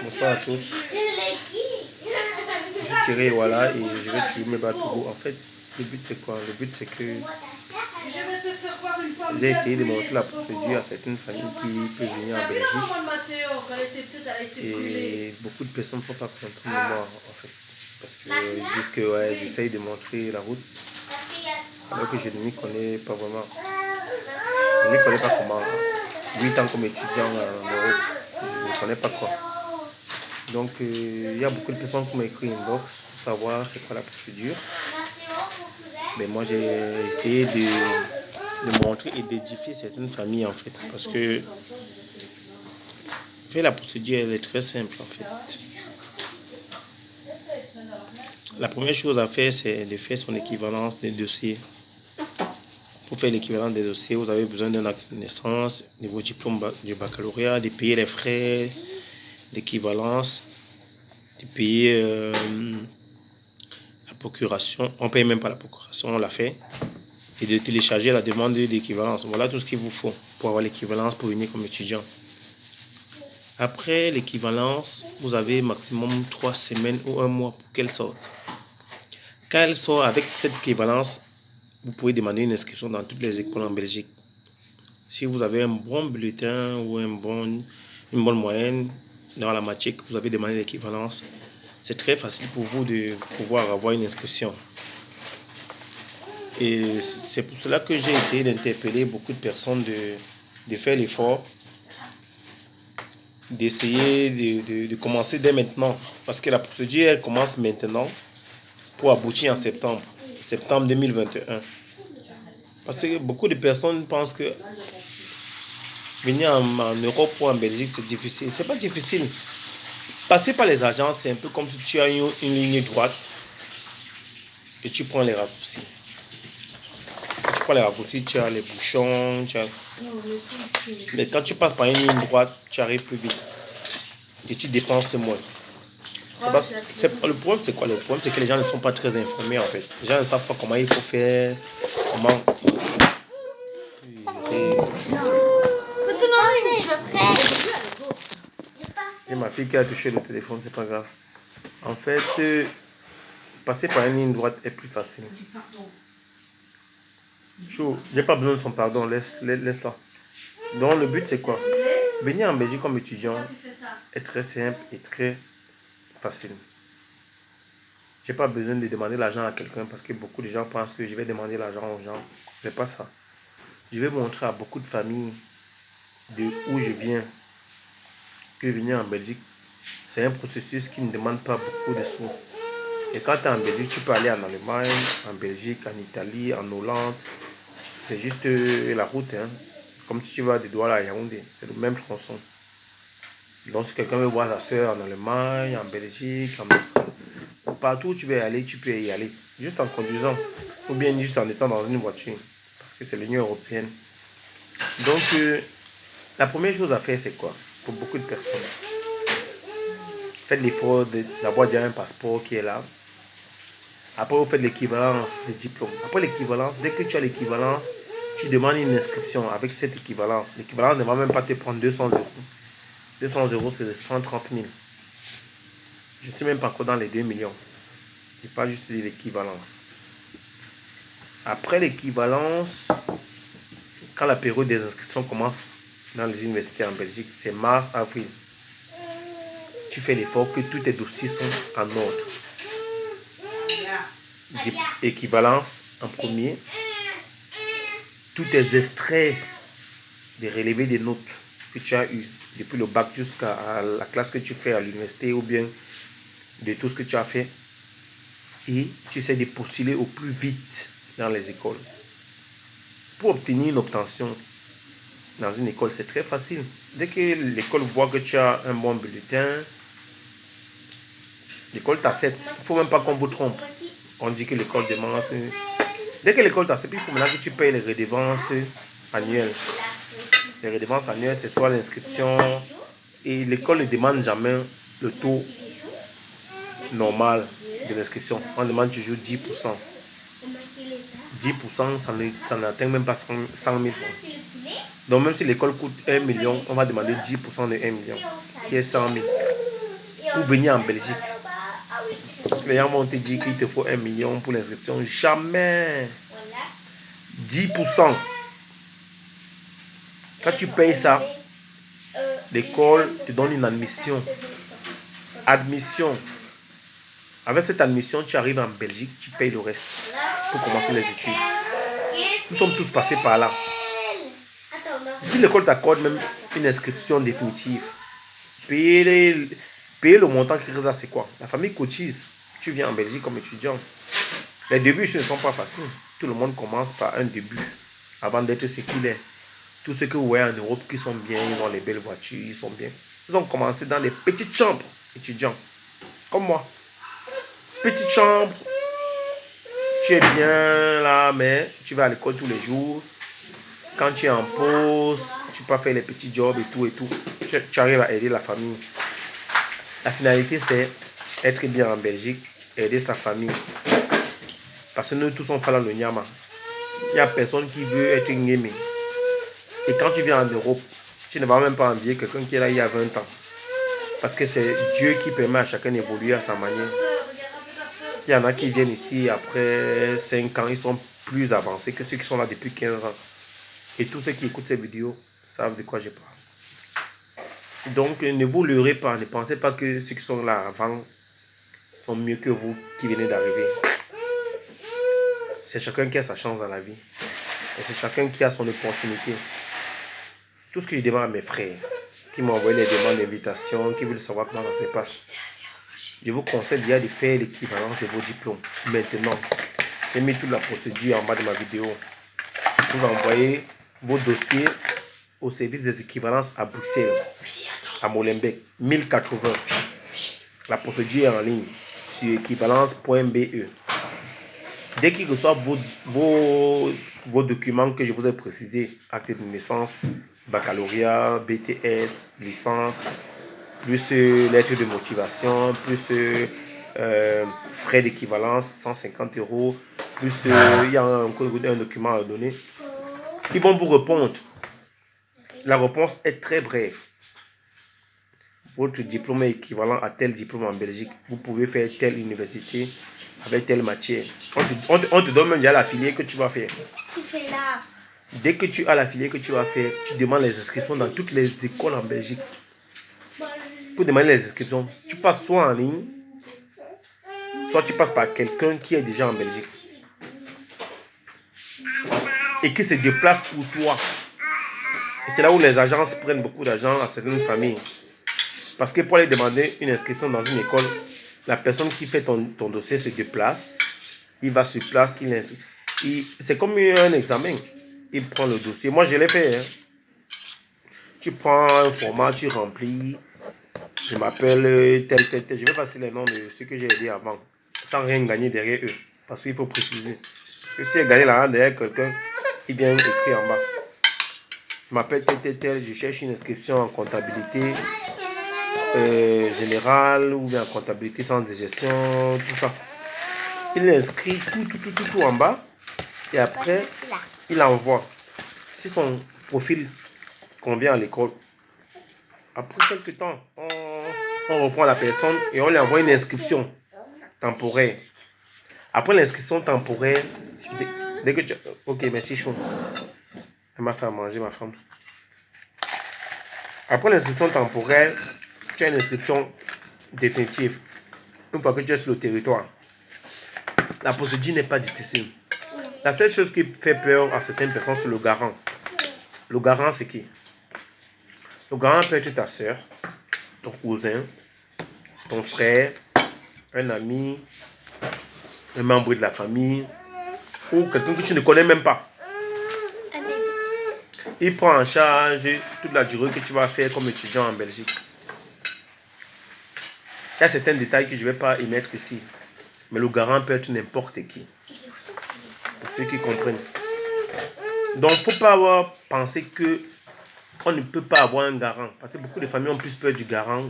Bonsoir à tous. Je suis tiré, voilà, et je vais tuer mes Batougou. En fait, le but c'est quoi? Le but c'est que j'ai essayé de montrer la procédure à certaines familles qui peuvent venir en Belgique. Et beaucoup de personnes ne sont pas contentes de moi, en fait. Parce qu'ils disent que ouais, j'essaye de montrer la route. Alors que je ne m'y connais pas vraiment. Je ne m'y connais pas comment. 8 ans comme étudiant en Europe, je ne connais pas quoi. Donc, il y a beaucoup de personnes qui m'ont écrit inbox pour savoir c'est quoi la procédure. Mais moi, j'ai essayé de montrer et d'édifier certaines familles, en fait. Parce que la procédure, elle est très simple, en fait. La première chose à faire, c'est de faire son équivalence des dossiers. Pour faire l'équivalence des dossiers, vous avez besoin d'un acte de naissance, de vos diplômes du baccalauréat, de payer les frais d'équivalence, de payer la procuration. On ne paye même pas la procuration, on l'a fait. Et de télécharger la demande d'équivalence. Voilà tout ce qu'il vous faut pour avoir l'équivalence pour venir comme étudiant. Après l'équivalence, vous avez maximum 3 semaines ou 1 mois pour qu'elle sorte. Quand elle sort avec cette équivalence, vous pouvez demander une inscription dans toutes les écoles en Belgique. Si vous avez un bon bulletin ou une bonne moyenne dans la matière que vous avez demandé l'équivalence, c'est très facile pour vous de pouvoir avoir une inscription. Et c'est pour cela que j'ai essayé d'interpeller beaucoup de personnes de faire l'effort, d'essayer de commencer dès maintenant. Parce que la procédure, elle commence maintenant pour aboutir en septembre 2021. Parce que beaucoup de personnes pensent que venir en Europe ou en Belgique, c'est difficile. C'est pas difficile. Passer par les agences, c'est un peu comme si tu as une ligne droite et tu prends les raccourcis. Quand tu prends les raccourcis, tu as les bouchons. Mais quand tu passes par une ligne droite, tu arrives plus vite. Et tu dépenses moins. Le problème, c'est quoi? Le problème, c'est que les gens ne sont pas très informés, en fait. Les gens ne savent pas comment il faut faire, comment... J'ai ma fille qui a touché le téléphone, c'est pas grave. En fait, passer par une ligne droite est plus facile. Chaud, j'ai pas besoin de son pardon, laisse-la. Donc le but c'est quoi? Venir en Belgique comme étudiant est très simple et très facile. J'ai pas besoin de demander l'argent à quelqu'un parce que beaucoup de gens pensent que je vais demander l'argent aux gens. C'est pas ça. Je vais montrer à beaucoup de familles de où je viens que venir en Belgique, c'est un processus qui ne demande pas beaucoup de sous. Et quand tu es en Belgique, tu peux aller en Allemagne, en Belgique, en Italie, en Hollande. C'est juste la route, hein. Comme si tu vas de Douala à Yaoundé, c'est le même tronçon. Donc si quelqu'un veut voir sa soeur en Allemagne, en Belgique, en Australie, partout où tu veux aller, tu peux y aller. Juste en conduisant, ou bien juste en étant dans une voiture, parce que c'est l'Union européenne. Donc la première chose à faire, c'est quoi? Pour beaucoup de personnes, faites l'effort d'avoir déjà un passeport qui est là. Après, vous faites l'équivalence des diplômes. Après l'équivalence, dès que tu as l'équivalence, tu demandes une inscription avec cette équivalence. L'équivalence ne va même pas te prendre 200 euros. 200 euros, c'est 130 000. Je ne suis même pas encore dans les 2 millions. Je n'ai pas juste dit l'équivalence. Après l'équivalence, quand la période des inscriptions commence dans les universités en Belgique, c'est mars-avril. Tu fais l'effort que tous tes dossiers sont en ordre. Équivalence en premier. Tous tes extraits des relevés des notes que tu as eu depuis le bac jusqu'à la classe que tu fais à l'université ou bien de tout ce que tu as fait. Et tu essaies de postuler au plus vite dans les écoles. Pour obtenir une obtention dans une école, c'est très facile. Dès que l'école voit que tu as un bon bulletin, l'école t'accepte. Il ne faut même pas qu'on vous trompe. On dit que l'école demande... Dès que l'école t'accepte, il faut maintenant que tu payes les redevances annuelles. Les redevances annuelles, c'est soit l'inscription, et l'école ne demande jamais le taux normal de l'inscription. On demande toujours 10%. 10%, ça n'atteint même pas 100 000 francs. Donc même si l'école coûte 1 million, on va demander 10% de 1 million, qui est 100 000. pour venir en Belgique. Parce que les gens vont te dire qu'il te faut 1 million pour l'inscription. Jamais. 10%. Quand tu payes ça, l'école te donne une admission. Admission. Avec cette admission, tu arrives en Belgique, tu payes le reste pour commencer les études. Nous sommes tous passés par là. Si l'école t'accorde même une inscription définitive, payer le montant qui reste là, c'est quoi? La famille cotise. Tu viens en Belgique comme étudiant. Les débuts ne sont pas faciles. Tout le monde commence par un début avant d'être ce qu'il est. Tous ceux que vous voyez en Europe qui sont bien, ils ont les belles voitures, ils sont bien. Ils ont commencé dans les petites chambres étudiants. Comme moi. Petite chambre. Tu es bien là, mais tu vas à l'école tous les jours. Quand tu es en pause, tu peux faire les petits jobs et tout et tout. Tu arrives à aider la famille. La finalité, c'est être bien en Belgique, aider sa famille. Parce que nous tous on fait là le Nyama. Il n'y a personne qui veut être Ngémé. Et quand tu viens en Europe, tu ne vas même pas envier quelqu'un qui est là il y a 20 ans. Parce que c'est Dieu qui permet à chacun d'évoluer à sa manière. Il y en a qui viennent ici après 5 ans, ils sont plus avancés que ceux qui sont là depuis 15 ans. Et tous ceux qui écoutent ces vidéos savent de quoi je parle. Donc ne vous leurrez pas, ne pensez pas que ceux qui sont là avant sont mieux que vous qui venez d'arriver. C'est chacun qui a sa chance dans la vie. Et c'est chacun qui a son opportunité. Tout ce que je demande à mes frères qui m'ont envoyé les demandes d'invitation, qui veulent savoir comment ça se passe, je vous conseille déjà de faire l'équivalence de vos diplômes. Maintenant, j'ai mis toute la procédure en bas de ma vidéo. Vous envoyez vos dossiers au service des équivalences à Bruxelles, à Molenbeek, 1080. La procédure est en ligne sur équivalence.be. Dès qu'ils reçoivent vos documents que je vous ai précisés, acte de naissance, baccalauréat, BTS, licence, plus lettre de motivation, plus frais d'équivalence, 150 €, plus il y a un document à donner. Ils vont vous répondre. La réponse est très brève. Votre diplôme est équivalent à tel diplôme en Belgique. Vous pouvez faire telle université avec telle matière. On te donne même déjà la filière que tu vas faire. Dès que tu as la filière que tu vas faire, tu demandes les inscriptions dans toutes les écoles en Belgique. Pour demander les inscriptions, tu passes soit en ligne, soit tu passes par quelqu'un qui est déjà en Belgique et qui se déplace pour toi. Et c'est là où les agences prennent beaucoup d'argent à certaines familles. Parce que pour aller demander une inscription dans une école, la personne qui fait ton dossier se déplace, il va sur place, c'est comme un examen. Il prend le dossier. Moi, je l'ai fait. Hein. Tu prends un format, tu remplis. Je m'appelle tel. Je vais passer les noms de ceux que j'ai aidés avant, sans rien gagner derrière eux. Parce qu'il faut préciser. Parce que si j'ai gagné l'argent derrière quelqu'un, il vient écrire en bas. Je m'appelle tel. Je cherche une inscription en comptabilité générale ou bien en comptabilité sans de gestion, tout ça. Il inscrit tout en bas. Et après, il envoie. Si son profil convient à l'école, après quelques temps, on reprend la personne et on lui envoie une inscription temporaire. Après l'inscription temporaire, dès que tu... Ok, merci, chaud. Elle m'a fait à manger, ma femme. Après l'inscription temporaire, tu as une inscription définitive. Une fois que tu es sur le territoire, la procédure n'est pas difficile. La seule chose qui fait peur à certaines personnes, c'est le garant. Le garant, c'est qui? Le garant peut être ta soeur, ton cousin, ton frère, un ami, un membre de la famille, ou quelqu'un que tu ne connais même pas. Il prend en charge toute la durée que tu vas faire comme étudiant en Belgique. Il y a certains détails que je ne vais pas émettre ici. Mais le garant peut être n'importe qui. Pour ceux qui comprennent. Donc, il ne faut pas penser qu'on ne peut pas avoir un garant. Parce que beaucoup de familles ont plus peur du garant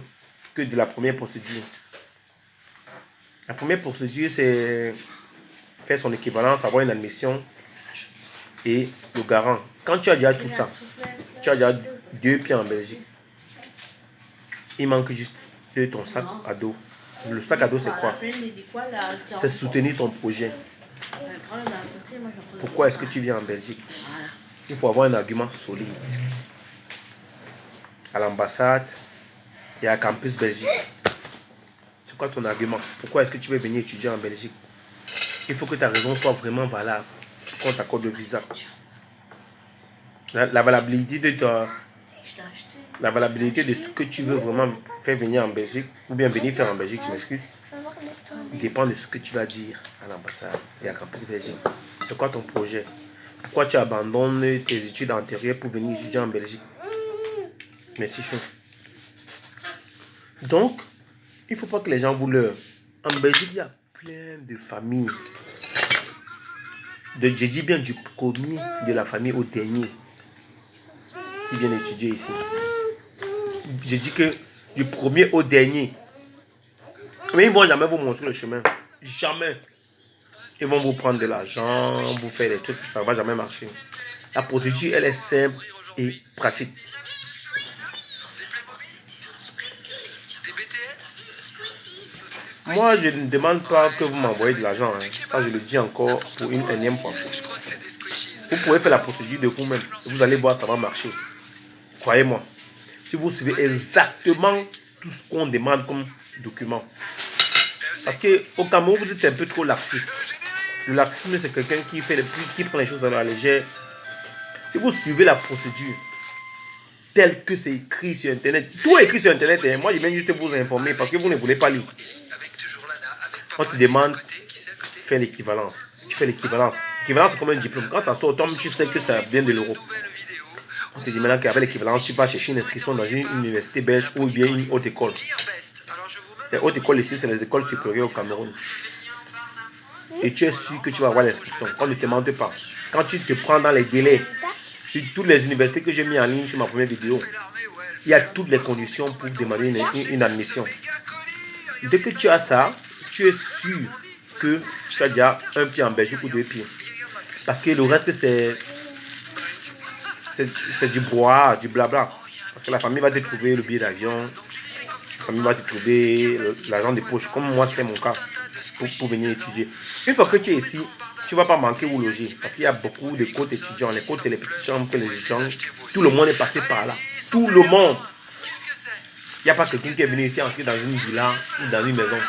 que de la première procédure. La première procédure, c'est faire son équivalence, avoir une admission et le garant. Quand tu as déjà tout ça, tu as déjà 2 pieds en Belgique. Il manque juste de ton sac à dos. Le sac à dos, c'est quoi? C'est soutenir ton projet. Pourquoi est-ce que tu viens en Belgique? Il faut avoir un argument solide. À l'ambassade et à Campus Belgique. C'est quoi ton argument? Pourquoi est-ce que tu veux venir étudier en Belgique? Il faut que ta raison soit vraiment valable quand on t'accorde le visa. La valabilité de ce que tu veux vraiment faire venir en Belgique, ou bien venir faire en Belgique, je m'excuse, dépend de ce que tu vas dire à l'ambassade et à Campus Belgique. C'est quoi ton projet? Pourquoi tu abandonnes tes études antérieures pour venir étudier en Belgique? Merci, chou. Donc, il ne faut pas que les gens vous leurrent. En Belgique, il y a plein de familles. Je dis bien du premier de la famille au dernier qui viennent étudier ici. Je dis que du premier au dernier. Mais ils ne vont jamais vous montrer le chemin. Jamais. Ils vont vous prendre de l'argent, vous faire des trucs, ça ne va jamais marcher. La procédure, elle est simple et pratique. Moi, je ne demande pas que vous m'envoyez de l'argent. Ça, je le dis encore pour une énième fois. Vous pouvez faire la procédure de vous-même. Vous allez voir, ça va marcher. Croyez-moi. Si vous suivez exactement tout ce qu'on demande comme document. Parce qu'au Cameroun, vous êtes un peu trop laxiste. Le laxisme, c'est quelqu'un qui prend les choses à la légère. Si vous suivez la procédure telle que c'est écrit sur Internet, tout est écrit sur Internet. Moi, je viens juste vous informer parce que vous ne voulez pas lire. On te demande de faire l'équivalence. Tu fais l'équivalence. L'équivalence, c'est comme un diplôme. Quand ça sort, tu sais que ça vient de l'euro. On te dit maintenant qu'avec l'équivalence, tu vas chercher une inscription dans une université belge ou bien une haute école. Les hautes écoles ici, c'est les écoles supérieures au Cameroun. Et tu es sûr que tu vas avoir l'inscription. On ne te demande pas. Quand tu te prends dans les délais, sur toutes les universités que j'ai mis en ligne sur ma première vidéo, il y a toutes les conditions pour demander une admission. Dès que tu as ça, tu es sûr que tu as déjà un pied en Belgique ou deux pieds. Parce que le reste, c'est du bois, du blabla. Parce que la famille va te trouver le billet d'avion, la famille va te trouver l'argent de poche, comme moi c'était mon cas, pour venir étudier. Une fois que tu es ici, tu ne vas pas manquer où loger. Parce qu'il y a beaucoup de côtes étudiants. Les côtes, c'est les petites chambres que les étudiants, tout le monde est passé par là. Tout le monde. Il n'y a pas quelqu'un qui est venu ici entrer dans une villa ou dans une maison.